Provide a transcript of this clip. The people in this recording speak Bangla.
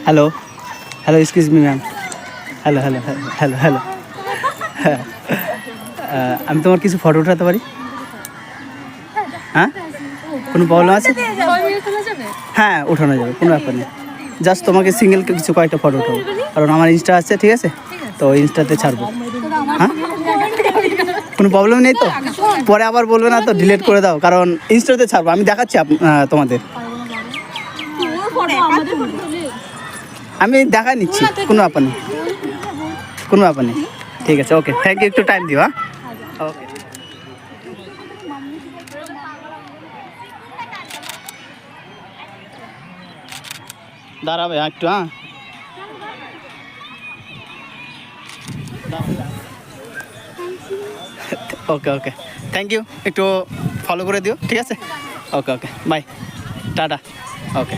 Hello hello excuse me ma'am. Hello hello hello hello. হ্যাঁ আমি তোমার কিছু ফটো উঠাতে পারি? হ্যাঁ কোনো প্রবলেম আছে? হ্যাঁ ওঠানো যাবে, কোনো ব্যাপার নেই। জাস্ট তোমাকে সিঙ্গেল কিছু কয়েকটা ফটো উঠাবো, কারণ আমার ইনস্টা আছে, ঠিক আছে? তো ইনস্টাতে ছাড়বো। হ্যাঁ কোনো প্রবলেম নেই তো? পরে আবার বলবে না তো ডিলিট করে দাও, কারণ ইনস্টাতে ছাড়বো, আমি দেখাচ্ছি তোমাদের। আমি দেখা নিচ্ছি, কোনো ব্যাপার নেই, কোনো ব্যাপার নেই। ঠিক আছে, ওকে, থ্যাংক ইউ, একটু টাইম দিও। হ্যাঁ ওকে। দাঁড়াবে একটু। হ্যাঁ ওকে ওকে, থ্যাংক ইউ, একটু ফলো করে দিও, ঠিক আছে? ওকে ওকে, বাই, টাটা, ওকে।